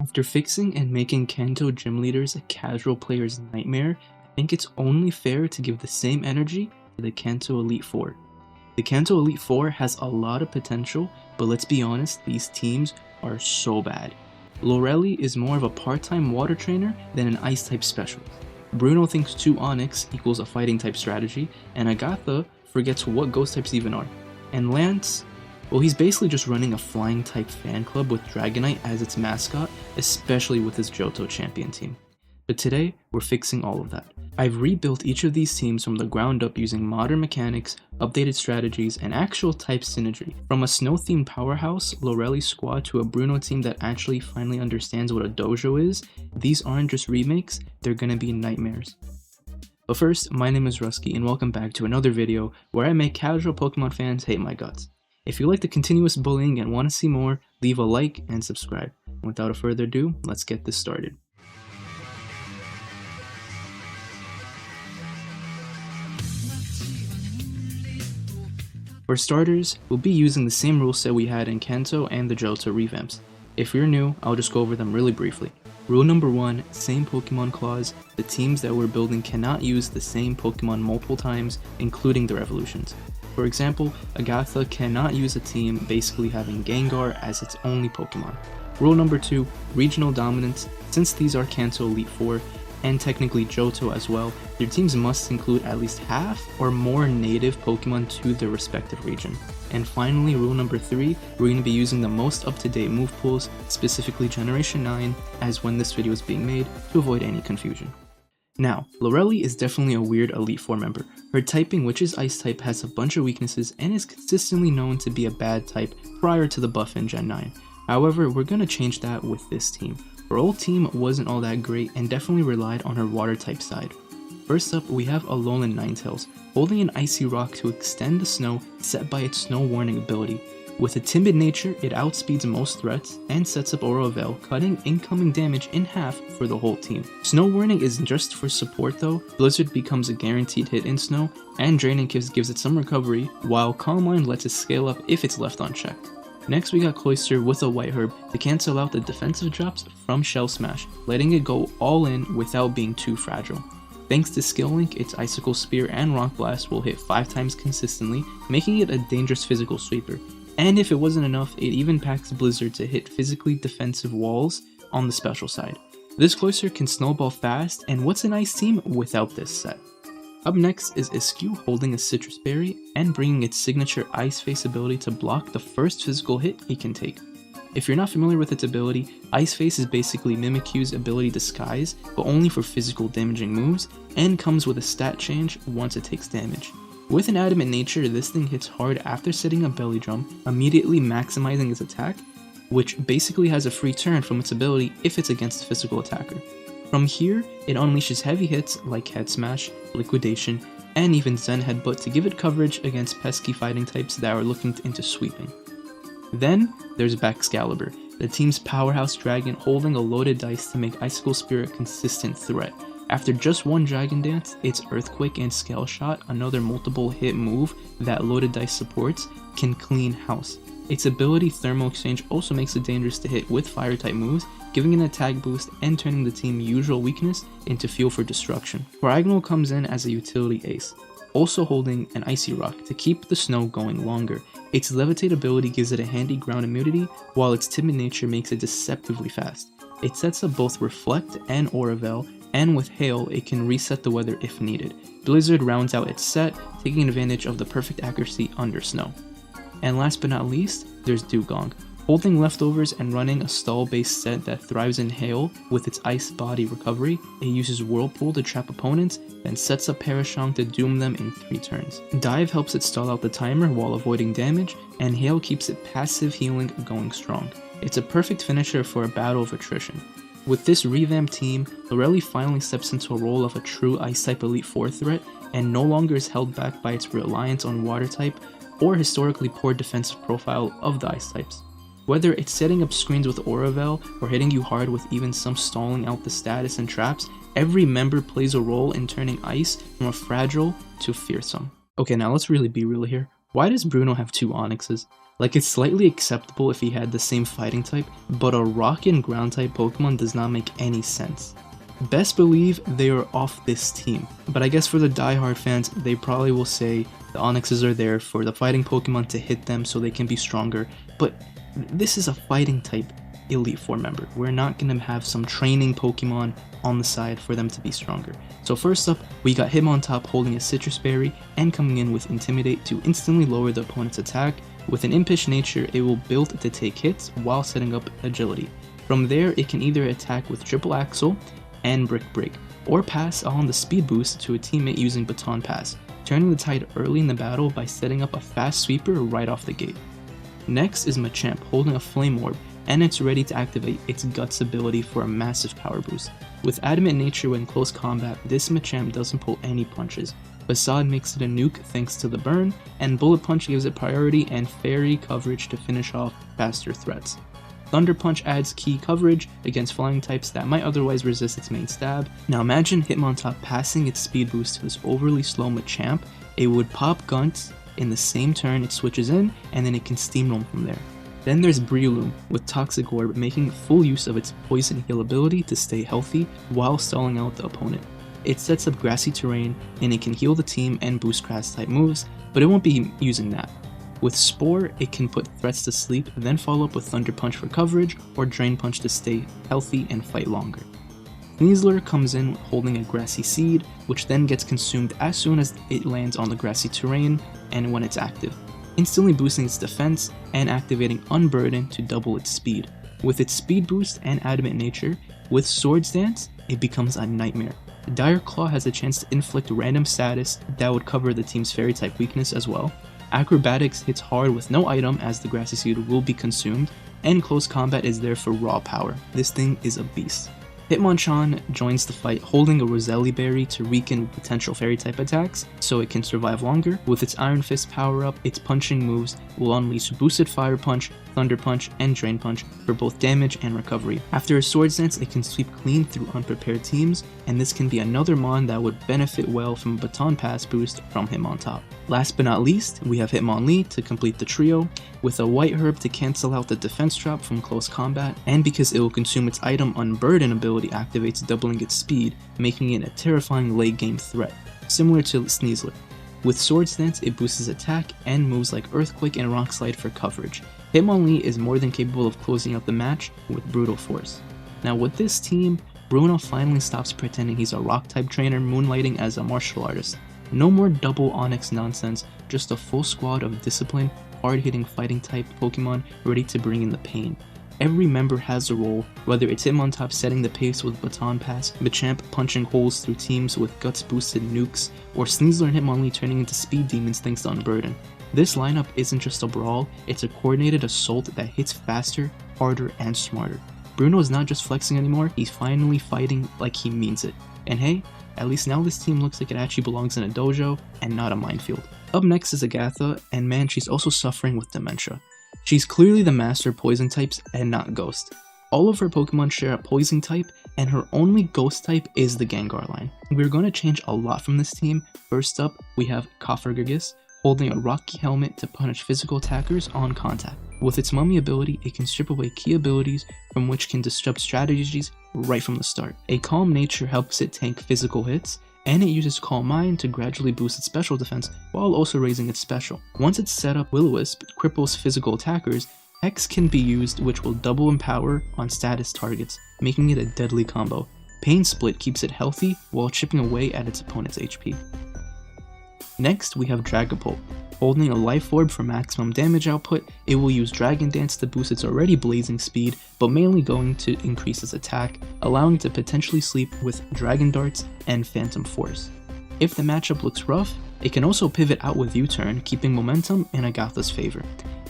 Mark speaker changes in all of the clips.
Speaker 1: After fixing and making Kanto gym leaders a casual player's nightmare, I think it's only fair to give the same energy to the Kanto Elite Four. The Kanto Elite Four has a lot of potential, but let's be honest, these teams are so bad. Lorelei is more of a part-time water trainer than an ice type specialist. Bruno thinks 2 Onyx equals a fighting type strategy, and Agatha forgets what ghost types even are. And Lance, well, he's basically just running a flying type fan club with Dragonite as its mascot, especially with his Johto champion team. But today, we're fixing all of that. I've rebuilt each of these teams from the ground up using modern mechanics, updated strategies, and actual type synergy. From a snow-themed powerhouse, Lorelei squad to a Bruno team that actually finally understands what a dojo is, these aren't just remakes, they're gonna be nightmares. But first, my name is Rusky and welcome back to another video where I make casual Pokemon fans hate my guts. If you like the continuous bullying and want to see more, leave a like and subscribe. And without further ado, let's get this started. For starters, we'll be using the same rule set we had in Kanto and the Johto revamps. If you're new, I'll just go over them really briefly. Rule number 1, same Pokemon clause. The teams that we're building cannot use the same Pokemon multiple times, including their evolutions. For example, Agatha cannot use a team basically having Gengar as its only Pokemon. Rule number 2, regional dominance. Since these are Kanto Elite Four, and technically Johto as well, their teams must include at least half or more native Pokemon to their respective region. And finally, rule number 3, we're going to be using the most up-to-date move pools, specifically Generation 9, as when this video is being made, to avoid any confusion. Now, Lorelei is definitely a weird Elite Four member. Her typing, which is Ice type, has a bunch of weaknesses and is consistently known to be a bad type prior to the buff in Gen 9. However, we're going to change that with this team. Her old team wasn't all that great and definitely relied on her water type side. First up, we have Alolan Ninetales, holding an icy rock to extend the snow set by its snow warning ability. With a timid nature, it outspeeds most threats and sets up Aura Veil, cutting incoming damage in half for the whole team. Snow Warning isn't just for support though. Blizzard becomes a guaranteed hit in snow, and Draining gives it some recovery, while Calm Mind lets it scale up if it's left unchecked. Next we got Cloyster with a White Herb to cancel out the defensive drops from Shell Smash, letting it go all in without being too fragile. Thanks to Skill Link, its Icicle Spear and Rock Blast will hit 5 times consistently, making it a dangerous physical sweeper. And if it wasn't enough, it even packs Blizzard to hit physically defensive walls on the special side. This Cloyster can snowball fast, and what's an ice team without this set? Up next is Iskew holding a Citrus Berry and bringing its signature Ice Face ability to block the first physical hit he can take. If you're not familiar with its ability, Ice Face is basically Mimikyu's ability Disguise, but only for physical damaging moves, and comes with a stat change once it takes damage. With an adamant nature, this thing hits hard after setting a belly drum, immediately maximizing its attack, which basically has a free turn from its ability if it's against a physical attacker. From here, it unleashes heavy hits like Head Smash, Liquidation, and even Zen Headbutt to give it coverage against pesky fighting types that are looking into sweeping. Then, there's Baxcalibur, the team's powerhouse dragon holding a loaded dice to make Icicle Spear a consistent threat. After just one Dragon Dance, its Earthquake and Scale Shot, another multiple hit move that loaded dice supports, can clean house. Its ability Thermal Exchange also makes it dangerous to hit with fire type moves, giving an attack boost and turning the team's usual weakness into fuel for destruction. Paragonal comes in as a utility ace, also holding an Icy Rock to keep the snow going longer. Its Levitate ability gives it a handy ground immunity, while its timid nature makes it deceptively fast. It sets up both Reflect and Aura Veil, and with Hail, it can reset the weather if needed. Blizzard rounds out its set, taking advantage of the perfect accuracy under snow. And last but not least, there's Dugong, holding leftovers and running a stall-based set that thrives in Hail with its Ice Body recovery. It uses Whirlpool to trap opponents, then sets up Parashong to doom them in 3 turns. Dive helps it stall out the timer while avoiding damage, and Hail keeps it passive healing going strong. It's a perfect finisher for a battle of attrition. With this revamped team, Lorelei finally steps into a role of a true Ice-type Elite Four threat, and no longer is held back by its reliance on Water type or historically poor defensive profile of the Ice types. Whether it's setting up screens with Aura Veil or hitting you hard with even some stalling out the status and traps, every member plays a role in turning Ice from a fragile to fearsome. Okay, now let's really be real here. Why does Bruno have 2 Onyxes? Like, it's slightly acceptable if he had the same fighting type, but a rock and ground type Pokemon does not make any sense. Best believe they are off this team, but I guess for the diehard fans, they probably will say the Onixes are there for the fighting Pokemon to hit them so they can be stronger, but this is a fighting type Elite Four member. We're not going to have some training Pokemon on the side for them to be stronger. So first up, we got Hitmontop holding a Citrus Berry and coming in with Intimidate to instantly lower the opponent's attack. With an Impish nature, it will build to take hits while setting up Agility. From there, it can either attack with Triple Axle and Brick Break, or pass on the speed boost to a teammate using Baton Pass, turning the tide early in the battle by setting up a fast sweeper right off the gate. Next is Machamp holding a Flame Orb, and it's ready to activate its Guts ability for a massive power boost. With Adamant nature when close combat, this Machamp doesn't pull any punches. Facade makes it a nuke thanks to the burn, and Bullet Punch gives it priority and fairy coverage to finish off faster threats. Thunder Punch adds key coverage against flying types that might otherwise resist its main stab. Now imagine Hitmontop passing its speed boost to this overly slow Machamp. It would pop Guns in the same turn it switches in, and then it can steamroll from there. Then there's Breloom with Toxic Orb making full use of its Poison Heal ability to stay healthy while stalling out the opponent. It sets up grassy terrain and it can heal the team and boost grass type moves, but it won't be using that. With Spore, it can put threats to sleep, then follow up with Thunder Punch for coverage, or Drain Punch to stay healthy and fight longer. Sneasler comes in holding a Grassy Seed, which then gets consumed as soon as it lands on the grassy terrain and when it's active, instantly boosting its defense and activating Unburden to double its speed. With its speed boost and adamant nature, with Swords Dance, it becomes a nightmare. Dire Claw has a chance to inflict random status that would cover the team's fairy type weakness as well. Acrobatics hits hard with no item as the Grassy Seed will be consumed, and Close Combat is there for raw power. This thing is a beast. Hitmonchan joins the fight holding a Roselli Berry to weaken potential fairy type attacks so it can survive longer. With its Iron Fist power up, its punching moves will unleash Boosted Fire Punch, Thunder Punch, and Drain Punch for both damage and recovery. After a Swords Dance, it can sweep clean through unprepared teams, and this can be another mon that would benefit well from a Baton Pass boost from Hitmontop. Last but not least, we have Hitmonlee to complete the trio, with a White Herb to cancel out the defense drop from close combat, and because it will consume its item Unburden ability activates, doubling its speed, making it a terrifying late game threat, similar to Sneasler. With Swords Dance, it boosts attack and moves like Earthquake and Rock Slide for coverage. Hitmonlee is more than capable of closing out the match with Brutal Force. Now with this team, Bruno finally stops pretending he's a rock type trainer moonlighting as a martial artist. No more double Onyx nonsense, just a full squad of disciplined, hard-hitting fighting type Pokemon ready to bring in the pain. Every member has a role, whether it's Hitmontop setting the pace with Baton Pass, Machamp punching holes through teams with guts boosted nukes, or Sneasler and Hitmonlee turning into speed demons thanks to Unburden. This lineup isn't just a brawl, it's a coordinated assault that hits faster, harder, and smarter. Bruno is not just flexing anymore, he's finally fighting like he means it. And hey, at least now this team looks like it actually belongs in a dojo and not a minefield. Up next is Agatha, and man, she's also suffering with dementia. She's clearly the master of poison types and not ghost. All of her Pokemon share a poison type, and her only ghost type is the Gengar line. We're going to change a lot from this team. First up, we have Coffergigas, holding a rocky helmet to punish physical attackers on contact. With its Mummy ability, it can strip away key abilities from which can disrupt strategies right from the start. A Calm nature helps it tank physical hits, and it uses Calm Mind to gradually boost its special defense while also raising its special. Once it's set up, Will-O-Wisp cripples physical attackers. Hex can be used, which will double in power on status targets, making it a deadly combo. Pain Split keeps it healthy while chipping away at its opponent's HP. Next, we have Dragapult. Holding a Life Orb for maximum damage output, it will use Dragon Dance to boost its already blazing speed, but mainly going to increase its attack, allowing it to potentially sleep with Dragon Darts and Phantom Force. If the matchup looks rough, it can also pivot out with U-Turn, keeping momentum in Agatha's favor.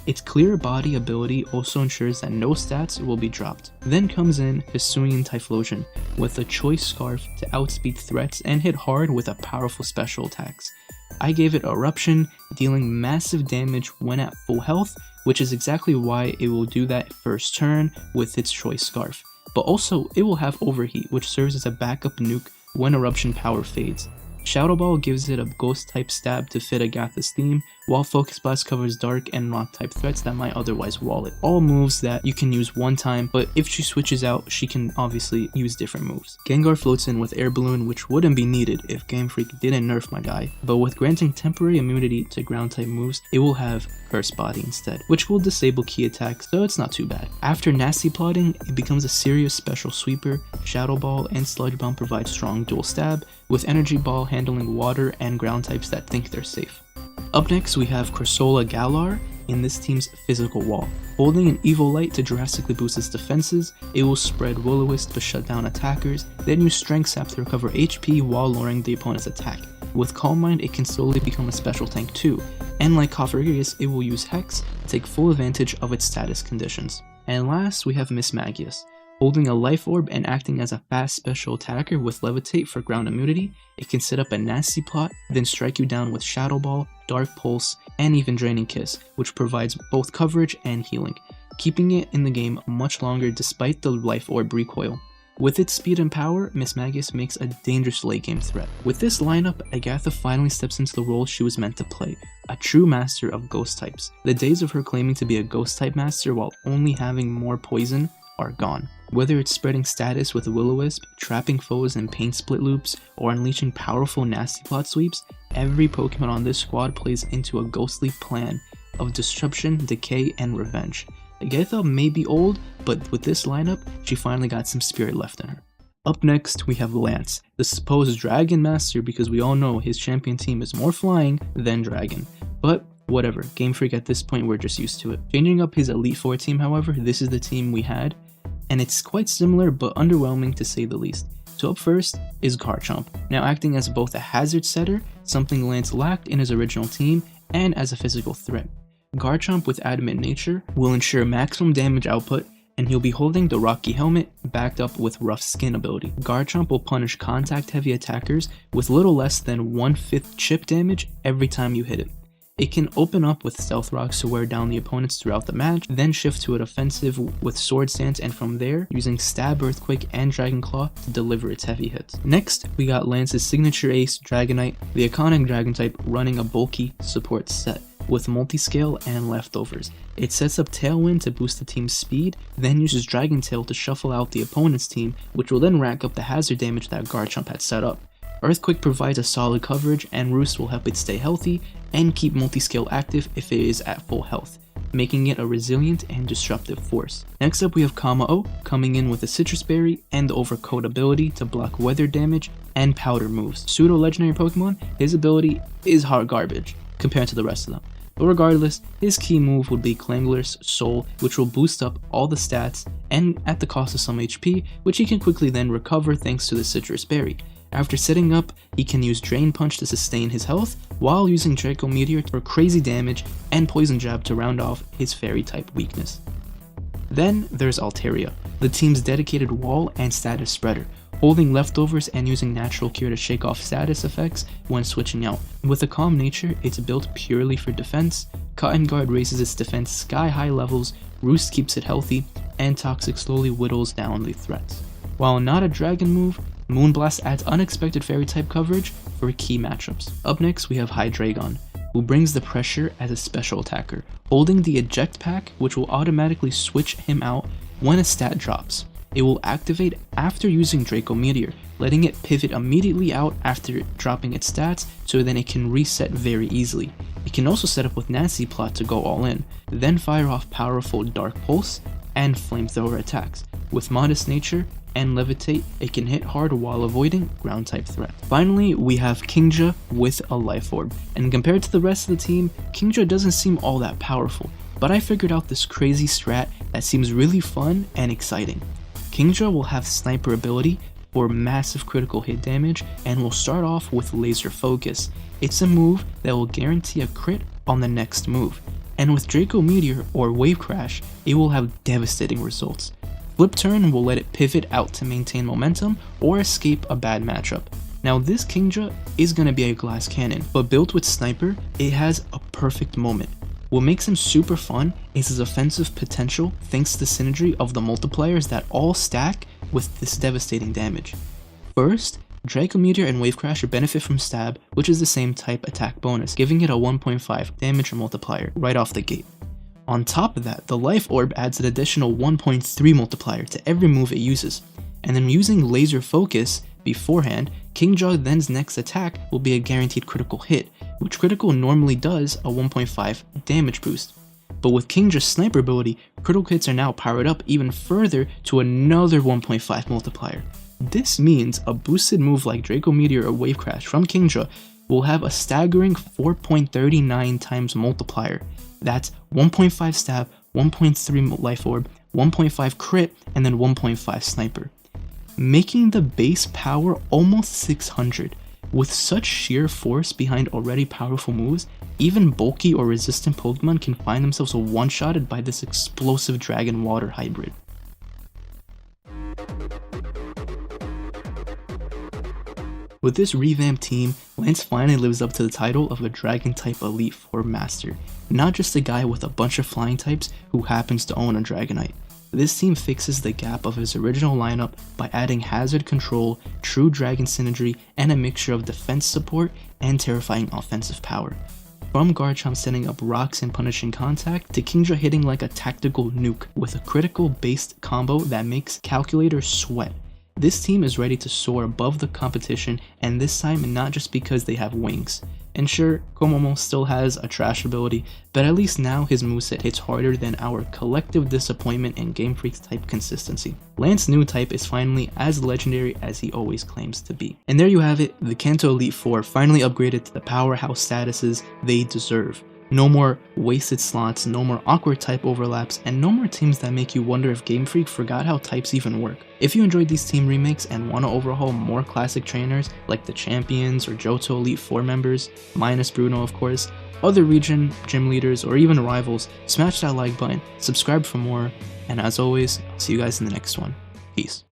Speaker 1: Its Clear Body ability also ensures that no stats will be dropped. Then comes in Hisuian Typhlosion, with a Choice Scarf to outspeed threats and hit hard with a powerful special attacks. I gave it Eruption, dealing massive damage when at full health, which is exactly why it will do that first turn with its Choice Scarf. But also, it will have Overheat, which serves as a backup nuke when Eruption power fades. Shadow Ball gives it a ghost type stab to fit Agatha's theme, while Focus Blast covers dark and rock type threats that might otherwise wall it. All moves that you can use one time, but if she switches out, she can obviously use different moves. Gengar floats in with Air Balloon, which wouldn't be needed if Game Freak didn't nerf my guy, but with granting temporary immunity to ground type moves, it will have Curse Body instead, which will disable key attacks, so it's not too bad. After nasty plotting, it becomes a serious special sweeper. Shadow Ball and Sludge Bomb provide strong dual stab, with Energy Ball handling water and ground types that think they're safe. Up next, we have Corsola Galar in this team's physical wall. Holding an Evil Light to drastically boost its defenses, it will spread Will-O-Wisp to shut down attackers, then use Strength Sap to recover HP while lowering the opponent's attack. With Calm Mind, it can slowly become a special tank too, and like Cofagrigus, it will use Hex to take full advantage of its status conditions. And last, we have Mismagius. Holding a Life Orb and acting as a fast special attacker with Levitate for ground immunity, it can set up a nasty plot, then strike you down with Shadow Ball, Dark Pulse, and even Draining Kiss, which provides both coverage and healing, keeping it in the game much longer despite the Life Orb recoil. With its speed and power, Mismagius makes a dangerous late game threat. With this lineup, Agatha finally steps into the role she was meant to play, a true master of ghost types. The days of her claiming to be a ghost type master while only having more poison are gone. Whether it's spreading status with Will-O-Wisp, trapping foes in paint split loops, or unleashing powerful nasty plot sweeps, every Pokemon on this squad plays into a ghostly plan of disruption, decay, and revenge. Agatha may be old, but with this lineup, she finally got some spirit left in her. Up next, we have Lance, the supposed Dragon Master, because we all know his champion team is more flying than Dragon. But whatever, Game Freak at this point, we're just used to it. Changing up his Elite Four team, however, this is the team we had, and it's quite similar but underwhelming to say the least. So up first is Garchomp, now acting as both a hazard setter, something Lance lacked in his original team, and as a physical threat. Garchomp with Adamant Nature will ensure maximum damage output, and he'll be holding the Rocky Helmet backed up with Rough Skin ability. Garchomp will punish contact heavy attackers with little less than 1/5 chip damage every time you hit it. It can open up with Stealth Rocks to wear down the opponents throughout the match, then shift to an offensive with Sword Stance, and from there, using Stab, Earthquake, and Dragon Claw to deliver its heavy hits. Next, we got Lance's signature ace, Dragonite, the iconic Dragon type running a bulky support set with Multiscale and Leftovers. It sets up Tailwind to boost the team's speed, then uses Dragon Tail to shuffle out the opponent's team, which will then rack up the hazard damage that Garchomp had set up. Earthquake provides a solid coverage, and Roost will help it stay healthy and keep Multiscale active if it is at full health, making it a resilient and disruptive force. Next up, we have Kamao, coming in with a Citrus Berry and the Overcoat ability to block weather damage and powder moves. Pseudo legendary Pokemon, his ability is hard garbage compared to the rest of them. But regardless, his key move would be Clangler's Soul, which will boost up all the stats and at the cost of some HP, which he can quickly then recover thanks to the Citrus Berry. After setting up, he can use Drain Punch to sustain his health, while using Draco Meteor for crazy damage and Poison Jab to round off his Fairy type weakness. Then there's Altaria, the team's dedicated wall and status spreader, holding Leftovers and using Natural Cure to shake off status effects when switching out. With a calm nature, it's built purely for defense. Cotton Guard raises its defense sky high levels, Roost keeps it healthy, and Toxic slowly whittles down the threats. While not a dragon move, Moonblast adds unexpected Fairy type coverage for key matchups. Up next, we have Hydreigon, who brings the pressure as a special attacker, holding the Eject Pack, which will automatically switch him out when a stat drops. It will activate after using Draco Meteor, letting it pivot immediately out after dropping its stats, so then it can reset very easily. It can also set up with Nasty Plot to go all in, then fire off powerful Dark Pulse and Flamethrower attacks. With Modest Nature and Levitate, it can hit hard while avoiding ground type threat. Finally, we have Kingja with a Life Orb, and compared to the rest of the team, Kingja doesn't seem all that powerful, but I figured out this crazy strat that seems really fun and exciting. Kingja will have Sniper ability for massive critical hit damage and will start off with Laser Focus. It's a move that will guarantee a crit on the next move, and with Draco Meteor or Wave Crash, it will have devastating results. Flip Turn will let it pivot out to maintain momentum or escape a bad matchup. Now this Kingja is going to be a glass cannon, but built with Sniper, it has a perfect moment. What makes him super fun is his offensive potential thanks to the synergy of the multipliers that all stack with this devastating damage. First, Draco Meteor and Wave Crasher benefit from Stab, which is the same type attack bonus, giving it a 1.5 damage multiplier right off the gate. On top of that, the Life Orb adds an additional 1.3 multiplier to every move it uses, and then using Laser Focus beforehand, Kingjaw then's next attack will be a guaranteed critical hit, which critical normally does a 1.5 damage boost. But with Kingjaw's sniper ability, critical hits are now powered up even further to another 1.5 multiplier. This means a boosted move like Draco Meteor or Wave Crash from Kingjaw will have a staggering 4.39 times multiplier. That's 1.5 stab, 1.3 life orb, 1.5 crit, and then 1.5 sniper, making the base power almost 600. With such sheer force behind already powerful moves, even bulky or resistant Pokemon can find themselves one-shotted by this explosive Dragon Water hybrid. With this revamped team, Lance finally lives up to the title of a Dragon-type Elite Four Master, not just a guy with a bunch of flying types who happens to own a Dragonite. This team fixes the gap of his original lineup by adding Hazard Control, True Dragon Synergy, and a mixture of defense support and terrifying offensive power. From Garchomp setting up rocks and punishing contact, to Kingjaw hitting like a tactical nuke with a critical based combo that makes calculators sweat. This team is ready to soar above the competition, and this time not just because they have wings. And sure, Komomo still has a trash ability, but at least now his moveset hits harder than our collective disappointment and Game Freak's type consistency. Lance's new type is finally as legendary as he always claims to be. And there you have it, the Kanto Elite Four finally upgraded to the powerhouse statuses they deserve. No more wasted slots, no more awkward type overlaps, and no more teams that make you wonder if Game Freak forgot how types even work. If you enjoyed these team remakes and want to overhaul more classic trainers like the Champions or Johto Elite Four members, minus Bruno of course, other region gym leaders, or even rivals, smash that like button, subscribe for more, and as always, I'll see you guys in the next one. Peace.